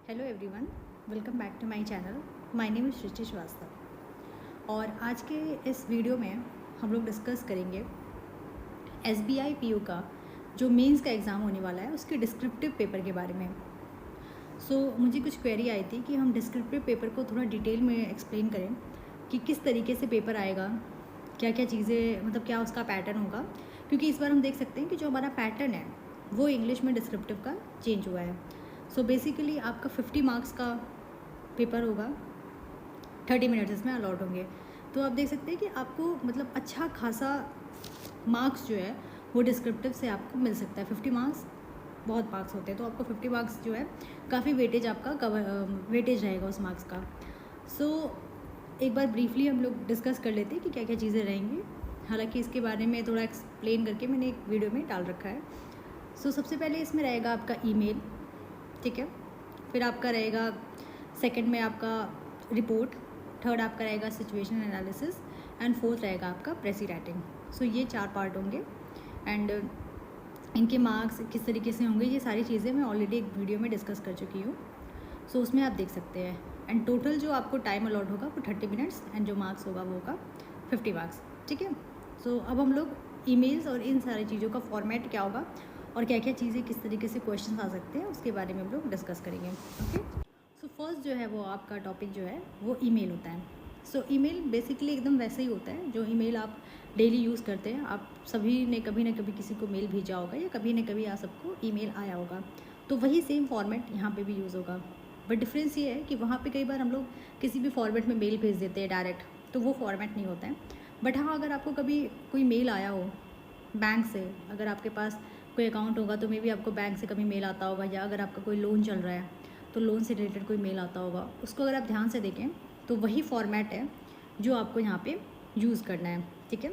Hello everyone, welcome back to my channel. My name is Srishti Srivastava और आज के इस वीडियो में हम लोग डिस्कस करेंगे एसबीआई पीओ का जो मेंस का एग्ज़ाम होने वाला है उसके डिस्क्रिप्टिव पेपर के बारे में। मुझे कुछ क्वेरी आई थी कि हम डिस्क्रिप्टिव पेपर को थोड़ा डिटेल में एक्सप्लेन करें कि किस तरीके से पेपर आएगा, क्या क्या चीज़ें, मतलब क्या उसका पैटर्न होगा, क्योंकि इस बार हम देख सकते हैं कि जो हमारा पैटर्न है वो इंग्लिश में डिस्क्रिप्टिव का चेंज हुआ है। बेसिकली आपका 50 मार्क्स का पेपर होगा, 30 मिनट्स इसमें अलॉट होंगे। तो आप देख सकते हैं कि आपको मतलब अच्छा खासा मार्क्स जो है वो डिस्क्रिप्टिव से आपको मिल सकता है। 50 मार्क्स बहुत मार्क्स होते हैं, तो आपको 50 मार्क्स जो है काफ़ी वेटेज आपका वेटेज रहेगा उस मार्क्स का। एक बार ब्रीफली हम लोग डिस्कस कर लेते हैं कि क्या क्या चीज़ें रहेंगी। हालांकि इसके बारे में थोड़ा एक्सप्लेन करके मैंने एक वीडियो में डाल रखा है। सबसे पहले इसमें रहेगा आपका ईमेल, ठीक है। फिर आपका रहेगा सेकंड में आपका रिपोर्ट, थर्ड आपका रहेगा सिचुएशन एनालिसिस एंड फोर्थ रहेगा आपका प्रेसी राइटिंग। ये 4 पार्ट होंगे एंड इनके मार्क्स किस तरीके से होंगे ये सारी चीज़ें मैं ऑलरेडी एक वीडियो में डिस्कस कर चुकी हूँ। उसमें आप देख सकते हैं। एंड टोटल जो आपको टाइम अलॉट होगा वो 30 मिनट्स एंड जो मार्क्स होगा वो होगा 50 मार्क्स, ठीक है। अब हम लोग ईमेल्स और इन सारी चीज़ों का फॉर्मेट क्या होगा और क्या क्या चीज़ें किस तरीके से क्वेश्चन आ सकते हैं उसके बारे में हम लोग डिस्कस करेंगे, ओके। फर्स्ट जो है वो आपका टॉपिक जो है वो ईमेल होता है। ईमेल बेसिकली एकदम वैसे ही होता है जो ईमेल आप डेली यूज़ करते हैं। आप सभी ने कभी ना कभी किसी को मेल भेजा होगा या कभी ना कभी आप सबको ईमेल आया होगा, तो वही सेम फॉर्मेट यहाँ पे भी यूज़ होगा। बट डिफरेंस ये है कि वहाँ पे कई बार हम लोग किसी भी फॉर्मेट में मेल भेज देते हैं डायरेक्ट, तो वो फॉर्मेट नहीं होता है। बट हाँ, अगर आपको कभी कोई मेल आया हो बैंक से, अगर आपके पास कोई अकाउंट होगा तो मे बी आपको बैंक से कभी मेल आता होगा, या अगर आपका कोई लोन चल रहा है तो लोन से रिलेटेड कोई मेल आता होगा, उसको अगर आप ध्यान से देखें तो वही फॉर्मेट है जो आपको यहाँ पे यूज़ करना है, ठीक है।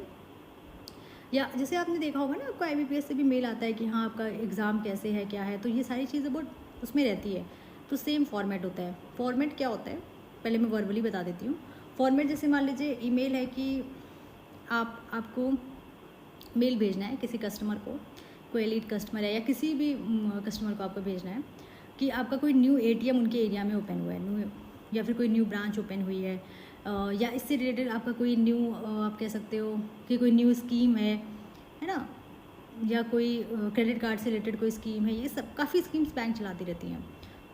या जैसे आपने देखा होगा ना, आपको IBPS से भी मेल आता है कि हाँ आपका एग्ज़ाम कैसे है, क्या है, तो ये सारी चीज़ें बहुत उसमें रहती है। तो सेम फॉर्मेट होता है। फॉर्मेट क्या होता है पहले मैं वर्बली बता देती हूँ। फॉर्मेट जैसे मान लीजिए ईमेल है कि आपको मेल भेजना है किसी कस्टमर को, कोई एलीट कस्टमर है या किसी भी कस्टमर को आपको भेजना है कि आपका कोई न्यू ATM उनके एरिया में ओपन हुआ है, या फिर कोई न्यू ब्रांच ओपन हुई है, या इससे रिलेटेड आपका कोई न्यू आप कह सकते हो कि कोई न्यू स्कीम है ना, या कोई क्रेडिट कार्ड से रिलेटेड कोई स्कीम है। ये सब काफ़ी स्कीम्स बैंक चलाती रहती हैं,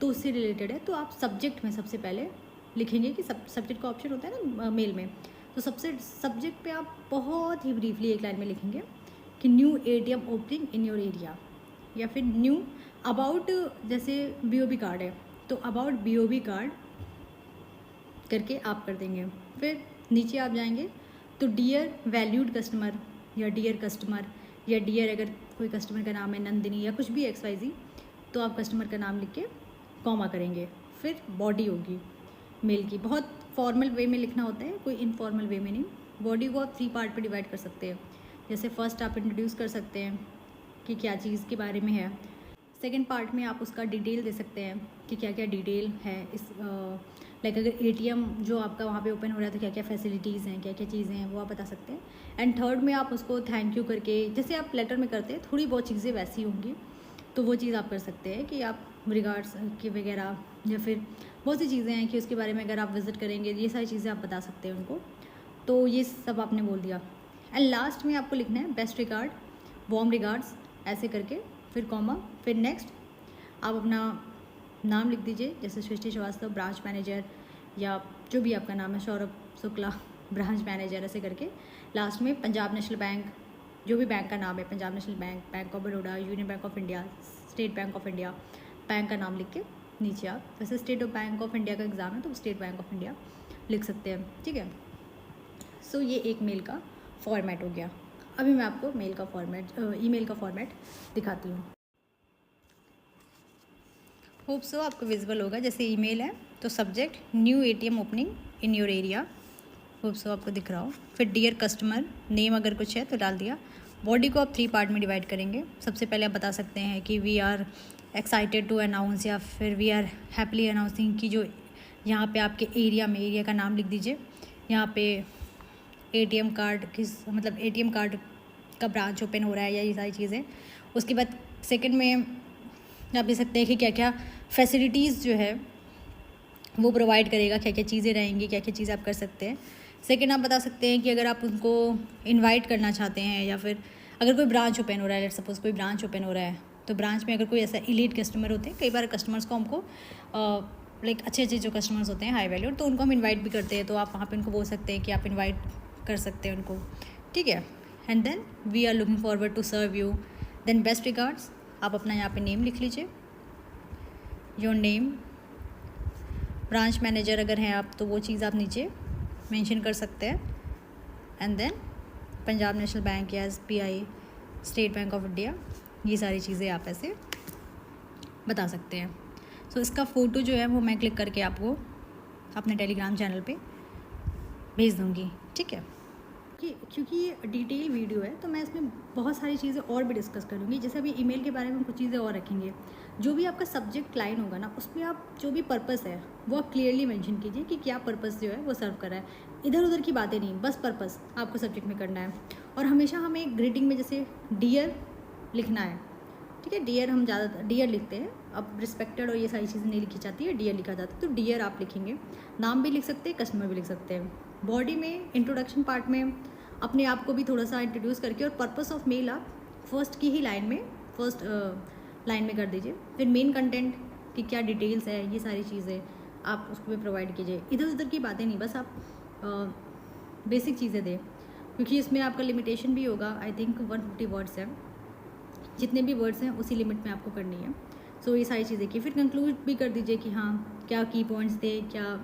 तो उससे रिलेटेड है। तो आप सब्जेक्ट में सबसे पहले लिखेंगे कि सब्जेक्ट का ऑप्शन होता है ना मेल में, तो सबसे सब्जेक्ट पे आप बहुत ही ब्रीफली एक लाइन में लिखेंगे कि new ATM opening in your area, या फिर न्यू अबाउट, जैसे BOB कार्ड है तो अबाउट BOB कार्ड करके आप कर देंगे। फिर नीचे आप जाएंगे तो डियर वैल्यूड कस्टमर, या डियर कस्टमर, या डियर अगर कोई कस्टमर का नाम है नंदिनी या कुछ भी XYZ, तो आप कस्टमर का नाम लिख के कॉमा करेंगे। फिर बॉडी होगी मेल की, बहुत फॉर्मल वे में लिखना होता है, कोई इनफॉर्मल वे में नहीं। बॉडी को आप 3 पार्ट पे डिवाइड कर सकते हैं। जैसे फर्स्ट आप इंट्रोड्यूस कर सकते हैं कि क्या चीज़ के बारे में है। सेकंड पार्ट में आप उसका डिटेल दे सकते हैं कि क्या क्या डिटेल है इस लाइक अगर ATM जो आपका वहाँ पे ओपन हो रहा है तो क्या क्या फैसिलिटीज़ हैं, क्या क्या चीज़ें हैं, वो आप बता सकते हैं। एंड थर्ड में आप उसको थैंक यू करके, जैसे आप लेटर में करते हैं, थोड़ी बहुत चीज़ें वैसी होंगी, तो वो चीज़ आप कर सकते हैं कि आप रिगार्ड्स के वगैरह, या फिर बहुत सी चीज़ें हैं कि उसके बारे में अगर आप विज़िट करेंगे, ये सारी चीज़ें आप बता सकते हैं उनको। तो ये सब आपने बोल दिया। एंड लास्ट में आपको लिखना है बेस्ट रिगार्ड, वार्म रिगार्ड्स, ऐसे करके, फिर कॉमा, फिर नेक्स्ट आप अपना नाम लिख दीजिए, जैसे सृष्टि श्रीवास्तव ब्रांच मैनेजर, या जो भी आपका नाम है, सौरभ शुक्ला ब्रांच मैनेजर, ऐसे करके लास्ट में पंजाब नेशनल बैंक, जो भी बैंक का नाम है, Punjab National bank, bank of Baroda, union bank of India, state Bank of India, bank का नाम लिख के नीचे आप, वैसे स्टेट बैंक ऑफ इंडिया का एग्ज़ाम है तो स्टेट बैंक ऑफ इंडिया लिख सकते हैं, ठीक है। ये एक मेल का फॉर्मेट हो गया। अभी मैं आपको मेल का फॉर्मेट, ईमेल का फॉर्मेट दिखाती हूँ। होप सो आपको विजिबल होगा। जैसे ईमेल है तो subject new ATM opening in your area, hope so आपको दिख रहा हो। फिर डियर कस्टमर, नेम अगर कुछ है तो डाल दिया। बॉडी को आप 3 पार्ट में डिवाइड करेंगे। सबसे पहले आप बता सकते हैं कि we are excited to announce, या फिर वी आर हैप्पीली अनाउंसिंग, कि जो यहाँ पे आपके एरिया में, एरिया का नाम लिख दीजिए। यहाँ पे ATM कार्ड किस, मतलब ATM कार्ड का ब्रांच ओपन हो रहा है, या ये सारी चीज़ें। उसके बाद सेकंड में आप देख सकते हैं कि क्या क्या फैसिलिटीज़ जो है वो प्रोवाइड करेगा, क्या क्या चीज़ें रहेंगी, क्या क्या चीज़ें आप कर सकते हैं। सेकंड, आप बता सकते हैं कि अगर आप उनको इनवाइट करना चाहते हैं या फिर अगर कोई ब्रांच ओपन हो रहा है, लेट्स सपोज कोई ब्रांच ओपन हो रहा है, तो ब्रांच में अगर कोई ऐसा इलीट कस्टमर होते हैं, कई बार कस्टमर्स को हमको लाइक अच्छे अच्छे जो कस्टमर्स होते हैं हाई वैल्यू, तो उनको हम इन्वाइट भी करते हैं, तो आप वहाँ पे उनको बोल सकते हैं कि आप इन्वाइट कर सकते हैं उनको, ठीक है। And then we are looking forward to serve you, then best regards, आप अपना यहाँ पे नेम लिख लीजिए, योर नेम, ब्रांच मैनेजर अगर हैं आप तो वो चीज़ आप नीचे मेंशन कर सकते हैं। And then Punjab National Bank या SBI, State Bank of India, ये सारी चीज़ें आप ऐसे बता सकते हैं। सो इसका फ़ोटो जो है वो मैं क्लिक करके आपको अपने टेलीग्राम चैनल पे भेज दूँगी, ठीक है। क्योंकि ये डिटेल वीडियो है तो मैं इसमें बहुत सारी चीज़ें और भी डिस्कस करूँगी। जैसे अभी ईमेल के बारे में कुछ चीज़ें और रखेंगे, जो भी आपका सब्जेक्ट लाइन होगा ना, उसमें आप जो भी पर्पस है वो आप क्लियरली मेंशन कीजिए कि क्या पर्पस जो है वो सर्व कर रहा है। इधर उधर की बातें नहीं, बस पर्पस आपको सब्जेक्ट में करना है। और हमेशा हमें ग्रीटिंग में जैसे डियर लिखना है, ठीक है। डियर हम ज़्यादा डियर लिखते हैं, अब रिस्पेक्टेड और ये सारी चीज़ें नहीं लिखी जाती है, डियर लिखा जाता है, तो डियर आप लिखेंगे। नाम भी लिख सकते हैं, कस्टमर भी लिख सकते हैं। बॉडी में इंट्रोडक्शन पार्ट में अपने आप को भी थोड़ा सा इंट्रोड्यूस करके, और पर्पस ऑफ मेल आप फर्स्ट की ही लाइन में, फर्स्ट लाइन में कर दीजिए। फिर मेन कंटेंट की क्या डिटेल्स है, ये सारी चीज़ें आप उसको भी प्रोवाइड कीजिए। इधर उधर की बातें नहीं, बस आप बेसिक चीज़ें दें, क्योंकि इसमें आपका लिमिटेशन भी होगा। आई थिंक 150 वर्ड्स है, जितने भी वर्ड्स हैं उसी लिमिट में आपको करनी है। सो ये सारी चीज़ें की फिर कंक्लूड भी कर दीजिए कि हाँ क्या की पॉइंट्स थे, क्या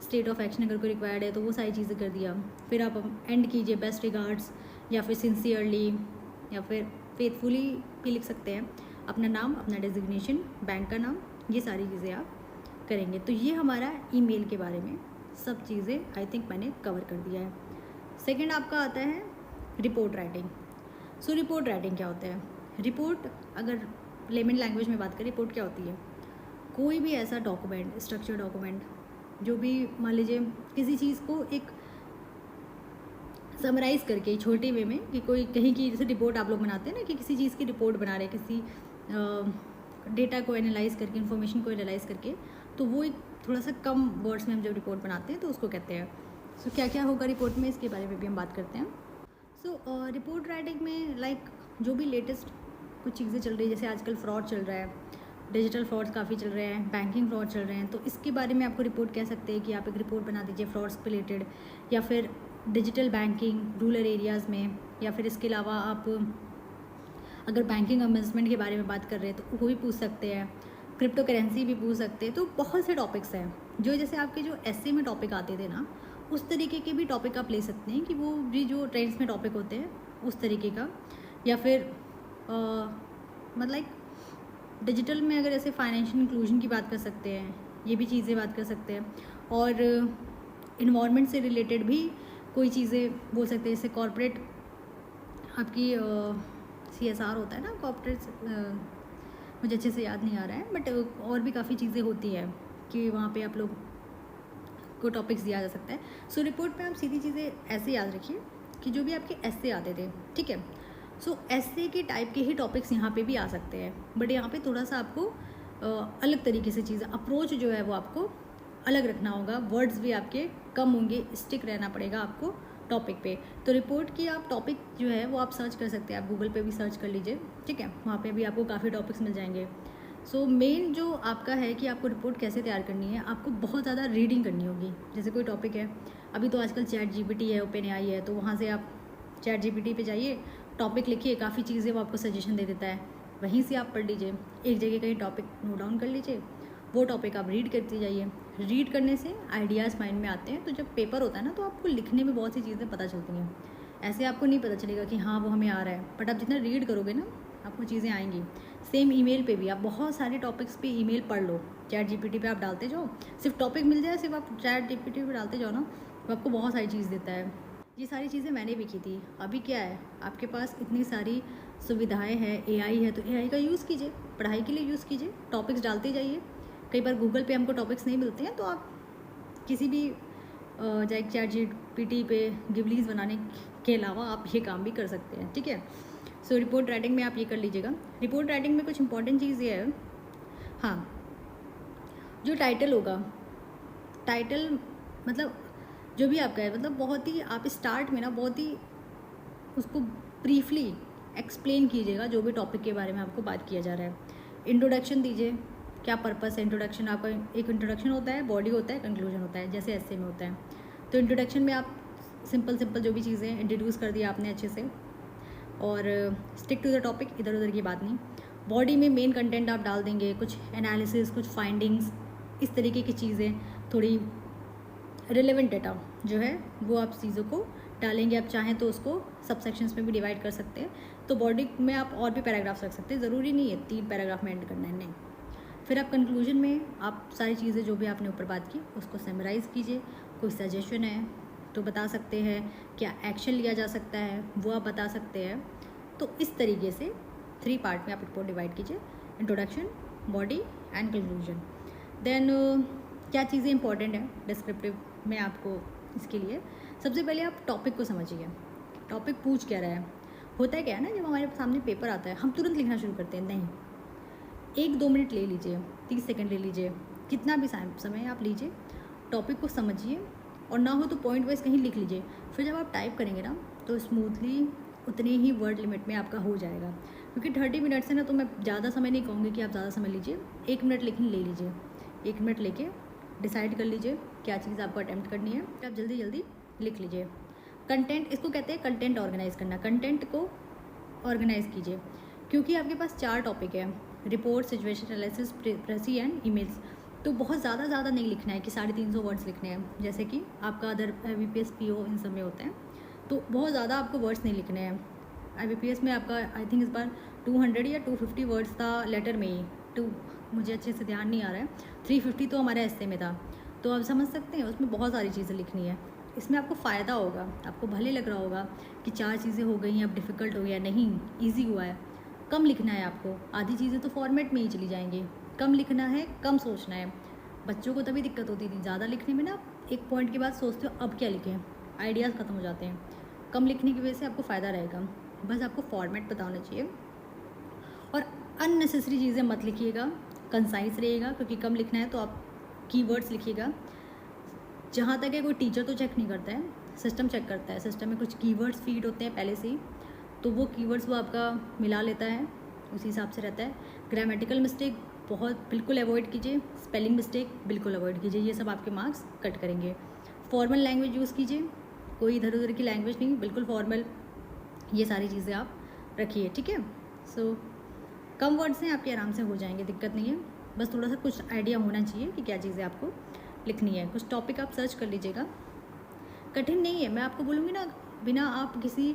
स्टेट ऑफ एक्शन अगर कोई रिक्वायर्ड है तो वो सारी चीज़ें कर दिया। फिर आप एंड कीजिए बेस्ट रिगार्ड्स, या फिर सिंसियरली, या फिर फेथफुली भी लिख सकते हैं। अपना नाम, अपना डेजिग्नेशन, बैंक का नाम, ये सारी चीज़ें आप करेंगे। तो ये हमारा ईमेल के बारे में सब चीज़ें आई थिंक मैंने कवर कर दिया है। सेकेंड आपका आता है रिपोर्ट राइटिंग। सो रिपोर्ट राइटिंग क्या होता है? रिपोर्ट, अगर लेमन लैंग्वेज में बात करें, रिपोर्ट क्या होती है? कोई भी ऐसा डॉक्यूमेंट, स्ट्रक्चर डॉक्यूमेंट, जो भी मान लीजिए किसी चीज़ को एक समराइज़ करके छोटे वे में, कि कोई कहीं की जैसे रिपोर्ट आप लोग बनाते हैं ना, कि किसी चीज़ की रिपोर्ट बना रहे हैं, किसी डेटा को एनालाइज करके, इन्फॉर्मेशन को एनालाइज करके, तो वो एक थोड़ा सा कम वर्ड्स में हम जब रिपोर्ट बनाते हैं तो उसको कहते हैं। सो क्या क्या होगा रिपोर्ट में, इसके बारे में भी हम बात करते हैं। सो रिपोर्ट राइटिंग में लाइक जो भी लेटेस्ट कुछ चीज़ें चल रही है, जैसे आजकल फ्रॉड चल रहा है, डिजिटल फ्रॉड्स काफ़ी चल रहे हैं, बैंकिंग फ्रॉड चल रहे हैं, तो इसके बारे में आपको रिपोर्ट कह सकते हैं कि आप एक रिपोर्ट बना दीजिए फ्रॉड्स पे रिलेटेड, या फिर डिजिटल बैंकिंग रूरल एरियाज़ में, या फिर इसके अलावा आप अगर बैंकिंग इन्वेस्टमेंट के बारे में बात कर रहे हैं तो वो भी पूछ सकते हैं, क्रिप्टो करेंसी भी पूछ सकते हैं। तो बहुत से टॉपिक्स हैं जो जैसे आपके जो एसए में टॉपिक आते थे ना, उस तरीके के भी टॉपिक आप ले सकते हैं, कि वो भी जो ट्रेंड्स में टॉपिक होते हैं उस तरीके का। या फिर मतलब डिजिटल में अगर ऐसे फाइनेंशियल इंक्लूजन की बात कर सकते हैं, ये भी चीज़ें बात कर सकते हैं। और इन्वायरमेंट से रिलेटेड भी कोई चीज़ें बोल सकते हैं, जैसे कॉर्पोरेट आपकी CSR होता है ना, कॉर्पोरेट मुझे अच्छे से याद नहीं आ रहा है, बट और भी काफ़ी चीज़ें होती हैं कि वहाँ पे आप लोग को टॉपिक्स दिया जा सकता है। सो रिपोर्ट में आप सीधी चीज़ें ऐसे याद रखिए कि जो भी आपके एस्से आते थे, ठीक है, सो एस्से के टाइप के ही टॉपिक्स यहाँ पे भी आ सकते हैं, बट यहाँ पे थोड़ा सा आपको अलग तरीके से चीज़ें, अप्रोच जो है वो आपको अलग रखना होगा, वर्ड्स भी आपके कम होंगे, स्टिक रहना पड़ेगा आपको टॉपिक पे। तो रिपोर्ट की आप टॉपिक जो है वो आप सर्च कर सकते हैं, आप गूगल पे भी सर्च कर लीजिए, ठीक है, वहाँ पे भी आपको काफ़ी टॉपिक्स मिल जाएंगे। सो मेन जो आपका है कि आपको रिपोर्ट कैसे तैयार करनी है, आपको बहुत ज़्यादा रीडिंग करनी होगी। जैसे कोई टॉपिक है, अभी तो आजकल ChatGPT है, OpenAI है, तो वहाँ से आप ChatGPT पे जाइए, टॉपिक लिखिए, काफ़ी चीज़ें वो आपको सजेशन दे देता है, वहीं से आप पढ़ लीजिए, एक जगह कहीं टॉपिक नोट डाउन कर लीजिए, वो टॉपिक आप रीड करते जाइए। रीड करने से आइडियाज़ माइंड में आते हैं, तो जब पेपर होता है ना तो आपको लिखने में बहुत सी चीज़ें पता चलती हैं। ऐसे आपको नहीं पता चलेगा कि हाँ वो हमें आ रहा है, बट आप जितना रीड करोगे ना आपको चीज़ें आएंगी। सेम ईमेल पे भी आप बहुत सारे टॉपिक्स पे ईमेल पढ़ लो, ChatGPT पे आप डालते जाओ, सिर्फ टॉपिक मिल जाए, सिर्फ आप ChatGPT पे डालते जाओ ना, तो आपको बहुत सारी चीज़ देता है। ये सारी चीज़ें मैंने भी की थी। अभी क्या है, आपके पास इतनी सारी सुविधाएं हैं, AI है, तो AI का यूज़ कीजिए, पढ़ाई के लिए यूज़ कीजिए, टॉपिक्स डालते जाइए। कई बार गूगल पे हमको टॉपिक्स नहीं मिलते हैं, तो आप किसी भी चाहे ChatGPT पे गिबलीज बनाने के अलावा आप ये काम भी कर सकते हैं, ठीक है। सो रिपोर्ट राइटिंग में आप ये कर लीजिएगा। रिपोर्ट राइटिंग में कुछ इंपॉर्टेंट चीज़ ये है, हाँ, जो टाइटल होगा टाइटल मतलब जो भी आपका है, मतलब बहुत ही आप स्टार्ट में ना बहुत ही उसको ब्रीफली एक्सप्लेन कीजिएगा जो भी टॉपिक के बारे में आपको बात किया जा रहा है। इंट्रोडक्शन दीजिए, क्या पर्पस है इंट्रोडक्शन आपका। एक इंट्रोडक्शन होता है, बॉडी होता है, कंक्लूजन होता है, जैसे ऐसे में होता है। तो इंट्रोडक्शन में आप सिंपल जो भी चीज़ें इंट्रोड्यूस कर दिया आपने अच्छे से, और स्टिक टू द टॉपिक, इधर उधर की बात नहीं। बॉडी में मेन कंटेंट आप डाल देंगे, कुछ एनालिसिस, कुछ फाइंडिंग्स, इस तरीके की चीज़ें, थोड़ी रिलेवेंट डेटा जो है वो आप चीज़ों को डालेंगे। आप चाहें तो उसको सब सेक्शंस में भी डिवाइड कर सकते हैं। तो बॉडी में आप और भी पैराग्राफ्स रख सकते हैं, ज़रूरी नहीं है 3 पैराग्राफ में एंड करना है, नहीं। फिर आप कंक्लूजन में आप सारी चीज़ें जो भी आपने ऊपर बात की उसको समराइज़ कीजिए। कोई सजेशन है तो बता सकते हैं, क्या एक्शन लिया जा सकता है वो आप बता सकते हैं। तो इस तरीके से 3 पार्ट में आप रिपोर्ट डिवाइड कीजिए, introduction, body and conclusion. Then क्या चीज़ें इंपॉर्टेंट है डिस्क्रिप्टिव में आपको, इसके लिए सबसे पहले आप टॉपिक को समझिए। टॉपिक पूछ क्या रहा है। होता है क्या है ना, जब हमारे सामने पेपर आता है हम तुरंत लिखना शुरू करते हैं, नहीं, 1-2 मिनट ले लीजिए, 30 सेकंड ले लीजिए, कितना भी समय आप लीजिए, टॉपिक को समझिए, और ना हो तो पॉइंट वाइज कहीं लिख लीजिए। फिर जब आप टाइप करेंगे ना तो स्मूथली उतने ही वर्ड लिमिट में आपका हो जाएगा। क्योंकि 30 मिनट से ना, तो मैं ज़्यादा समय नहीं कहूँगी कि आप ज़्यादा समय लीजिए, 1 मिनट लेकिन ले लीजिए। 1 मिनट लेके डिसाइड कर लीजिए क्या चीज़ आपको अटैम्प्ट करनी है, आप जल्दी जल्दी लिख लीजिए। कंटेंट, इसको कहते हैं कंटेंट ऑर्गेनाइज करना। कंटेंट को ऑर्गेनाइज कीजिए, क्योंकि आपके पास 4 टॉपिक है, report, situation analysis, precis and emails. तो बहुत ज़्यादा नहीं लिखना है कि 350 वर्ड्स लिखने हैं, जैसे कि आपका अदर IBPS PO इन सब में होता है। तो बहुत ज़्यादा आपको वर्ड्स नहीं लिखने हैं। IBPS में आपका आई थिंक इस बार 200 या 250 वर्ड्स था लेटर में ही, मुझे अच्छे से ध्यान नहीं आ रहा है। 350 तो हमारे ऐसे में था। तो आप समझ सकते हैं उसमें बहुत सारी चीज़ें लिखनी है। इसमें आपको फ़ायदा होगा, आपको भले लग रहा होगा कि 4 चीज़ें हो गई हैं, अब डिफ़िकल्ट हो गया, नहीं, ईजी हुआ है। कम लिखना है आपको, आधी चीज़ें तो फॉर्मेट में ही चली जाएंगी। कम लिखना है, कम सोचना है। बच्चों को तभी दिक्कत होती थी, ज़्यादा लिखने में ना एक पॉइंट के बाद सोचते हो अब क्या लिखें, आइडियाज़ ख़त्म हो जाते हैं। कम लिखने की वजह से आपको फ़ायदा रहेगा। बस आपको फॉर्मेट पता होना चाहिए, और अननेसेसरी चीज़ें मत लिखिएगा, कंसाइज रहिएगा, क्योंकि कम लिखना है तो आप कीवर्ड्स लिखिएगा। जहाँ तक है कोई टीचर तो चेक नहीं करता है, सिस्टम चेक करता है। सिस्टम में कुछ कीवर्ड्स फीड होते हैं पहले से ही, तो वो कीवर्ड्स वो आपका मिला लेता है, उसी हिसाब से रहता है। ग्रामेटिकल मिस्टेक बिल्कुल अवॉइड कीजिए, स्पेलिंग मिस्टेक बिल्कुल अवॉइड कीजिए, ये सब आपके मार्क्स कट करेंगे। फॉर्मल लैंग्वेज यूज़ कीजिए, कोई इधर उधर की लैंग्वेज नहीं, बिल्कुल फॉर्मल, ये सारी चीज़ें आप रखिए, ठीक है। सो कम वर्ड्स हैं आपके, आराम से हो जाएंगे, दिक्कत नहीं है। बस थोड़ा सा कुछ आइडिया होना चाहिए कि क्या चीज़ें आपको लिखनी है। कुछ टॉपिक आप सर्च कर लीजिएगा, कठिन नहीं है। मैं आपको बोलूँगी ना, बिना आप किसी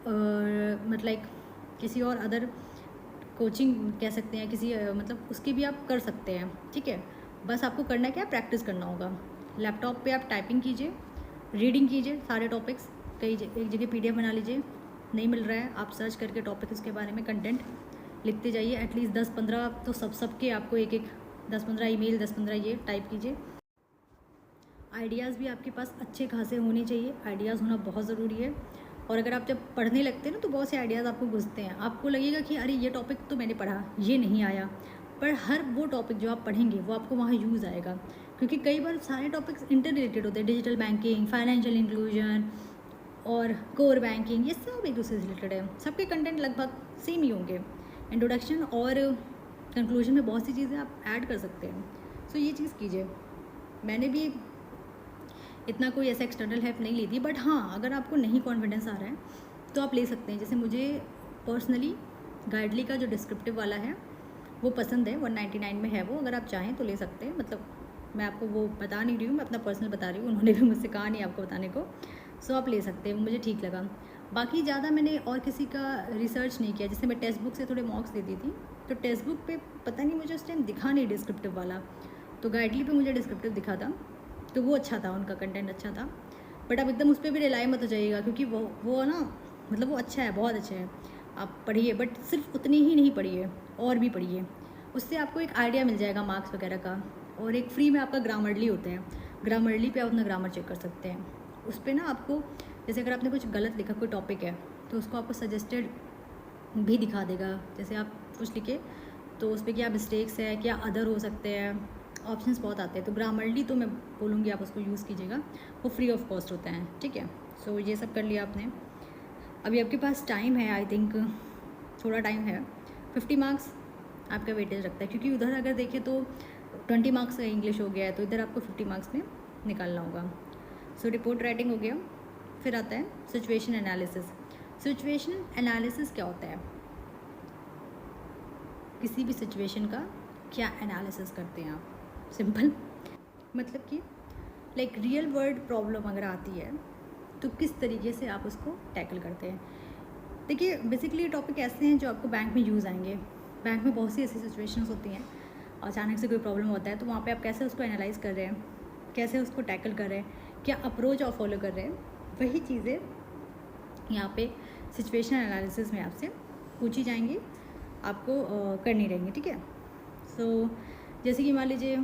मतलब किसी और अदर कोचिंग कह सकते हैं, किसी मतलब उसकी भी आप कर सकते हैं, ठीक है। बस आपको करना क्या है, प्रैक्टिस करना होगा। लैपटॉप पे आप टाइपिंग कीजिए, रीडिंग कीजिए सारे टॉपिक्स, एक जगह PDF बना लीजिए, नहीं मिल रहा है आप सर्च करके टॉपिक्स के बारे में कंटेंट लिखते जाइए। एटलीस्ट 10-15 तो सबके आपको एक 10-15 ईमेल, 10-15 ये टाइप कीजिए। आइडियाज़ भी आपके पास अच्छे खासे होने चाहिए, आइडियाज़ होना बहुत ज़रूरी है। और अगर आप जब पढ़ने लगते हैं ना तो बहुत से आइडियाज़ आपको घुसते हैं, आपको लगेगा कि अरे ये टॉपिक तो मैंने पढ़ा, ये नहीं आया, पर हर वो टॉपिक जो आप पढ़ेंगे वो आपको वहाँ यूज़ आएगा। क्योंकि कई बार सारे टॉपिक्स इंटर रिलेटेड होते हैं, डिजिटल बैंकिंग, फाइनेंशियल इंक्लूजन और कोर बैंकिंग, ये सब एक दूसरे से रिलेटेड है। सबके कंटेंट लगभग सेम ही होंगे। इंट्रोडक्शन और कंक्लूजन में बहुत सी चीज़ें आप ऐड कर सकते हैं। सो ये चीज़ कीजिए। मैंने भी इतना कोई ऐसा एक्सटर्नल हेल्प नहीं ली थी, बट हाँ, अगर आपको नहीं कॉन्फिडेंस आ रहा है तो आप ले सकते हैं। जैसे मुझे पर्सनली गाइडली का जो डिस्क्रिप्टिव वाला है वो पसंद है, 199 में है वो, अगर आप चाहें तो ले सकते हैं। मतलब मैं आपको वो बता नहीं रही हूँ, मैं अपना पर्सनल बता रही हूँ, उन्होंने भी मुझसे कहा नहीं आपको बताने को। सो आप ले सकते हैं, वो मुझे ठीक लगा। बाकी ज़्यादा मैंने और किसी का रिसर्च नहीं किया। जैसे मैं टेक्स्ट बुक से थोड़े मॉक्स देती थी, तो टेक्स्ट बुक पे पता नहीं मुझे उस टाइम दिखा नहीं डिस्क्रिप्टिव वाला, तो गाइडली पे मुझे डिस्क्रिप्टिव दिखा था, तो वो अच्छा था, उनका कंटेंट अच्छा था। बट आप एकदम उस पर भी रिलाई मत हो जाइएगा, क्योंकि वो ना, मतलब वो अच्छा है, बहुत अच्छा है, आप पढ़िए, बट सिर्फ उतनी ही नहीं पढ़िए, और भी पढ़िए। उससे आपको एक आइडिया मिल जाएगा मार्क्स वगैरह का। और एक फ्री में आपका ग्रामरली होता है, ग्रामरली पे आप अपना ग्रामर चेक कर सकते हैं। उस पर ना आपको, जैसे अगर आपने कुछ गलत लिखा, कोई टॉपिक है, तो उसको आपको सजेस्टेड भी दिखा देगा। जैसे आप कुछ लिखे तो उस पर क्या मिस्टेक्स है, क्या अदर हो सकते हैं, ऑप्शंस बहुत आते हैं, तो ग्रामरली तो मैं बोलूँगी आप उसको यूज़ कीजिएगा, वो फ्री ऑफ कॉस्ट होते हैं, ठीक है। सो ये सब कर लिया आपने। अभी आपके पास टाइम है, आई थिंक थोड़ा टाइम है, 50 मार्क्स आपका वेटेज रखता है, क्योंकि उधर अगर देखें तो 20 मार्क्स का इंग्लिश हो गया है, तो इधर आपको 50 मार्क्स में निकालना होगा। सो रिपोर्ट राइटिंग हो गया, फिर आता है सिचुएशन एनालिसिस। सिचुएशन एनालिसिस क्या होता है? किसी भी सिचुएशन का क्या एनालिसिस करते हैं आप? सिंपल, मतलब कि लाइक रियल वर्ल्ड प्रॉब्लम अगर आती है तो किस तरीके से आप उसको टैकल करते हैं। देखिए बेसिकली ये टॉपिक ऐसे हैं जो आपको बैंक में यूज़ आएंगे। बैंक में बहुत सी ऐसी सिचुएशंस होती हैं, अचानक से कोई प्रॉब्लम होता है, तो वहाँ पे आप कैसे उसको एनालाइज कर रहे हैं, कैसे उसको टैकल कर रहे हैं, क्या अप्रोच आप फॉलो कर रहे हैं, वही चीज़ें यहाँ पे सिचुएशन एनालिसिस में आपसे पूछी जाएंगी, आपको करनी रहेंगी, ठीक है। सो जैसे कि मान लीजिए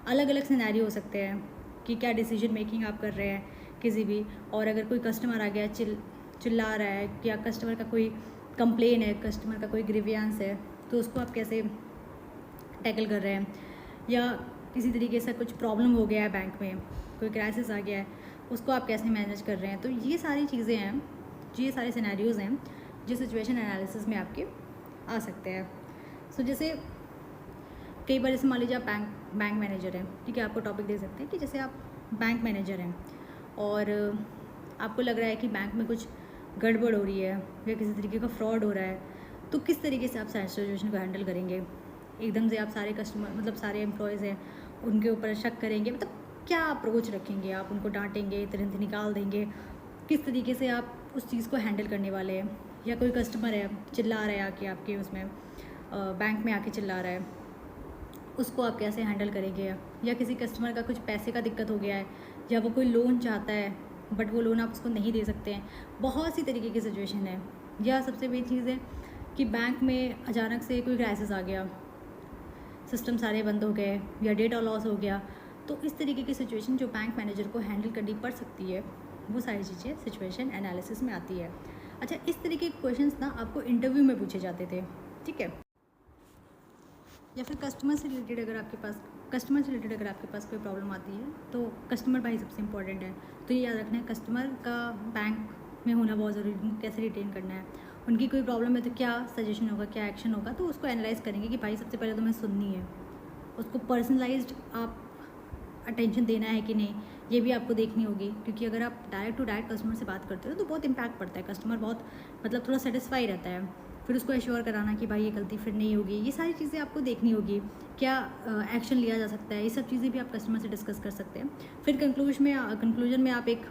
अलग अलग सिनेरियो हो सकते हैं कि क्या डिसीजन मेकिंग आप कर रहे हैं किसी भी, और अगर कोई कस्टमर आ गया चिल्ला रहा है, या कस्टमर का कोई कंप्लेन है, कस्टमर का कोई ग्रीवियंस है, तो उसको आप कैसे टैकल कर रहे हैं, या किसी तरीके से कुछ प्रॉब्लम हो गया है बैंक में, कोई क्राइसिस आ गया है, उसको आप कैसे मैनेज कर रहे हैं। तो ये सारी चीज़ें हैं, ये सारे सिनेरियोज़ हैं जो सिचुएशन एनालिसिस में आपके आ सकते हैं। सो जैसे कई बार जैसे मान लीजिए आप बैंक मैनेजर हैं, ठीक है, आपको टॉपिक दे सकते हैं कि जैसे आप बैंक मैनेजर हैं और आपको लग रहा है कि बैंक में कुछ गड़बड़ हो रही है या किसी तरीके का फ्रॉड हो रहा है, तो किस तरीके से आप सिचुएशन को हैंडल करेंगे। एकदम से आप सारे कस्टमर मतलब सारे एम्प्लॉयज़ हैं उनके ऊपर शक करेंगे, मतलब क्या अप्रोच रखेंगे आप, उनको डांटेंगे, तुरंत निकाल देंगे, किस तरीके से आप उस चीज़ को हैंडल करने वाले हैं। या कोई कस्टमर है चिल्ला रहा है आके आपके उसमें बैंक में आके चिल्ला रहा है, उसको आप कैसे हैंडल करेंगे। या किसी कस्टमर का कुछ पैसे का दिक्कत हो गया है, या वो कोई लोन चाहता है बट वो लोन आप उसको नहीं दे सकते हैं, बहुत सी तरीके की सिचुएशन है। या सबसे बड़ी चीज़ है कि बैंक में अचानक से कोई क्राइसिस आ गया, सिस्टम सारे बंद हो गए, या डेटा लॉस हो गया, तो इस तरीके की सिचुएशन जो बैंक मैनेजर को हैंडल करनी पड़ सकती है, वो सारी चीज़ें सिचुएशन एनालिसिस में आती है। अच्छा, इस तरीके के क्वेश्चंस ना आपको इंटरव्यू में पूछे जाते थे, ठीक है। या फिर कस्टमर से रिलेटेड अगर आपके पास कोई प्रॉब्लम आती है, तो कस्टमर भाई सबसे इंपॉर्टेंट है, तो ये याद रखना है कस्टमर का बैंक में होना बहुत ज़रूरी है, कैसे रिटेन करना है। उनकी कोई प्रॉब्लम है तो क्या सजेशन होगा, क्या एक्शन होगा, तो उसको एनालाइज करेंगे कि भाई सबसे पहले तो मैं सुननी है, उसको पर्सनलाइज्ड आप अटेंशन देना है कि नहीं, ये भी आपको देखनी होगी। क्योंकि अगर आप डायरेक्ट टू डायरेक्ट कस्टमर से बात करते हो तो बहुत इम्पैक्ट पड़ता है, कस्टमर बहुत मतलब थोड़ा सेटिस्फाई रहता है, फिर उसको एश्योर कराना कि भाई ये गलती फिर नहीं होगी, ये सारी चीज़ें आपको देखनी होगी, क्या एक्शन लिया जा सकता है, ये सब चीज़ें भी आप कस्टमर से डिस्कस कर सकते हैं। फिर कंक्लूजन में आप एक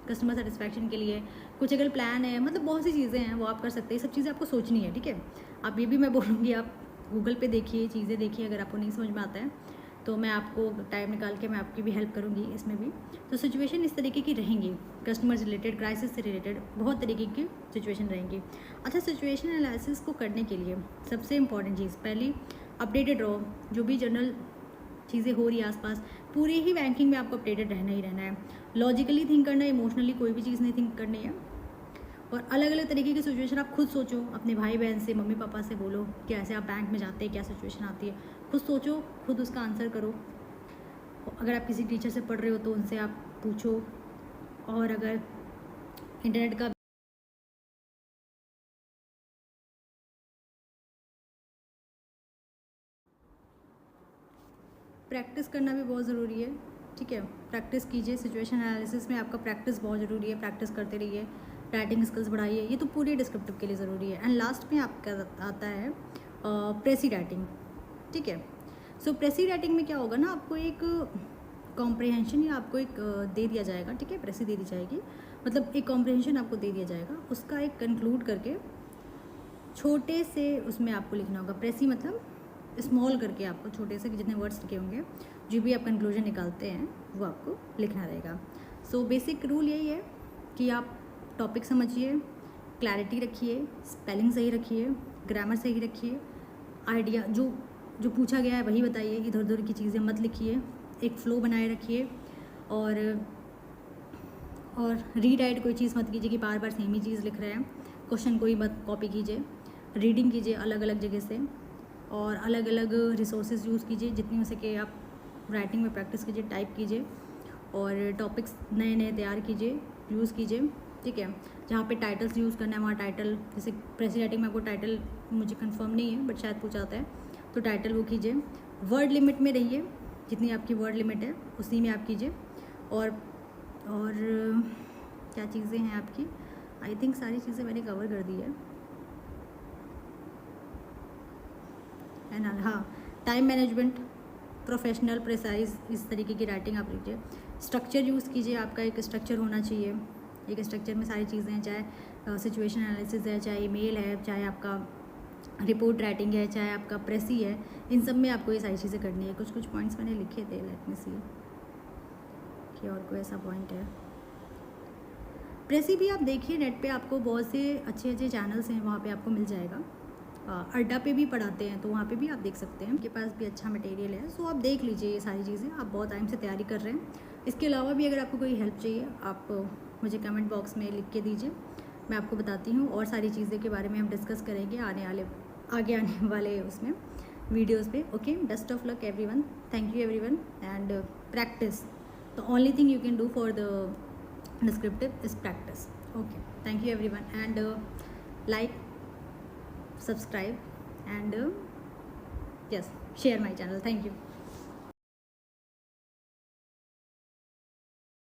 कस्टमर सेटिस्फैक्शन के लिए कुछ अगर प्लान है, मतलब बहुत सी चीज़ें हैं वो आप कर सकते हैं। ये सब चीज़ें आपको सोचनी है, ठीक है। आप ये भी मैं बोलूँगी आप गूगल पे देखिए, चीज़ें देखिए, अगर आपको नहीं समझ में आता है तो मैं आपको टाइम निकाल के मैं आपकी भी हेल्प करूँगी इसमें भी। तो सिचुएशन इस तरीके की रहेंगी, कस्टमर से रिलेटेड, क्राइसिस से रिलेटेड बहुत तरीके की सिचुएशन रहेंगी। अच्छा, सिचुएशन एनालिसिस को करने के लिए सबसे इंपॉर्टेंट चीज़, पहली अपडेटेड रहो, जो भी जनरल चीज़ें हो रही है आसपास, पूरी ही बैंकिंग में आपको अपडेटेड रहना ही रहना है। लॉजिकली थिंक करना है, इमोशनली कोई भी चीज़ नहीं थिंक करनी है। और अलग अलग तरीके की सिचुएशन आप खुद सोचो, अपने भाई बहन से, मम्मी पापा से बोलो कि ऐसे आप बैंक में जाते हैं, क्या सिचुएशन आती है, खुद सोचो, खुद उसका आंसर करो। अगर आप किसी टीचर से पढ़ रहे हो तो उनसे आप पूछो, और अगर इंटरनेट का प्रैक्टिस करना भी बहुत ज़रूरी है, ठीक है। प्रैक्टिस कीजिए, सिचुएशन एनालिसिस में आपका प्रैक्टिस बहुत ज़रूरी है, प्रैक्टिस करते रहिए, राइटिंग स्किल्स बढ़ाइए, ये तो पूरी डिस्क्रिप्टिव के लिए ज़रूरी है। एंड लास्ट में आपका आता है प्रेसी राइटिंग, ठीक है। सो प्रेसी राइटिंग में क्या होगा ना, आपको एक कॉम्प्रिहेंशन या आपको एक दे दिया जाएगा, ठीक है, प्रेसी दे दी जाएगी, मतलब एक कॉम्प्रिहेंशन आपको दे दिया जाएगा, उसका एक कंक्लूड करके छोटे से उसमें आपको लिखना होगा। प्रेसी मतलब स्मॉल करके आपको छोटे से जितने वर्ड्स लिखे होंगे, जो भी आप कंक्लूजन निकालते हैं वो आपको लिखना रहेगा। सो बेसिक रूल यही है कि आप टॉपिक समझिए, क्लैरिटी रखिए, स्पेलिंग सही रखिए, ग्रामर सही रखिए, आइडिया जो पूछा गया है वही बताइए, इधर उधर की चीज़ें मत लिखिए, एक फ़्लो बनाए रखिए, और रीराइट कोई चीज़ मत कीजिए कि बार बार सेम ही चीज़ लिख रहे हैं, क्वेश्चन को ही मत कॉपी कीजिए, रीडिंग कीजिए अलग अलग जगह से, और अलग अलग रिसोर्सेज यूज़ कीजिए, जितनी हो सके आप राइटिंग में प्रैक्टिस कीजिए, टाइप कीजिए और टॉपिक्स नए नए तैयार कीजिए, यूज़ कीजिए, ठीक है। जहाँ पे टाइटल्स यूज़ करना है वहाँ टाइटल, जैसे प्रेसी राइटिंग में आपको टाइटल मुझे कंफर्म नहीं है बट शायद पूछा जाता है, तो टाइटल वो कीजिए। वर्ड लिमिट में रहिए, जितनी आपकी वर्ड लिमिट है उसी में आप कीजिए। और क्या चीज़ें हैं आपकी, आई थिंक सारी चीज़ें मैंने कवर कर दी है ना। हाँ, टाइम मैनेजमेंट, प्रोफेशनल, प्रिसाइज, इस तरीके की राइटिंग आप लिखिए। स्ट्रक्चर यूज़ कीजिए, आपका एक स्ट्रक्चर होना चाहिए। एक स्ट्रक्चर में सारी चीज़ें हैं, चाहे सिचुएशन एनालिसिस है, चाहे ईमेल है, चाहे आपका रिपोर्ट राइटिंग है, चाहे आपका प्रेसी है, इन सब में आपको ये सारी चीज़ें करनी है। कुछ कुछ पॉइंट्स मैंने लिखे थे, लेट मी सी कि और कोई ऐसा पॉइंट है। प्रेसी भी आप देखिए, नेट पे आपको बहुत से अच्छे अच्छे चैनल्स हैं, वहाँ पे आपको मिल जाएगा। अड्डा पे भी पढ़ाते हैं, तो वहाँ पे भी आप देख सकते हैं, उनके पास भी अच्छा मटेरियल है। सो आप देख लीजिए ये सारी चीज़ें, आप बहुत टाइम से तैयारी कर रहे हैं। इसके अलावा भी अगर आपको कोई हेल्प चाहिए, आप मुझे कमेंट बॉक्स में लिख के दीजिए, मैं आपको बताती हूँ। और सारी चीज़ें के बारे में हम डिस्कस करेंगे आगे आने वाले उसमें वीडियोज़ पे। Okay, best of luck everyone, thank you everyone, and practice, the only thing you can do for the descriptive is practice. Okay, thank you everyone, and like, subscribe, and yes, share my channel. Thank you.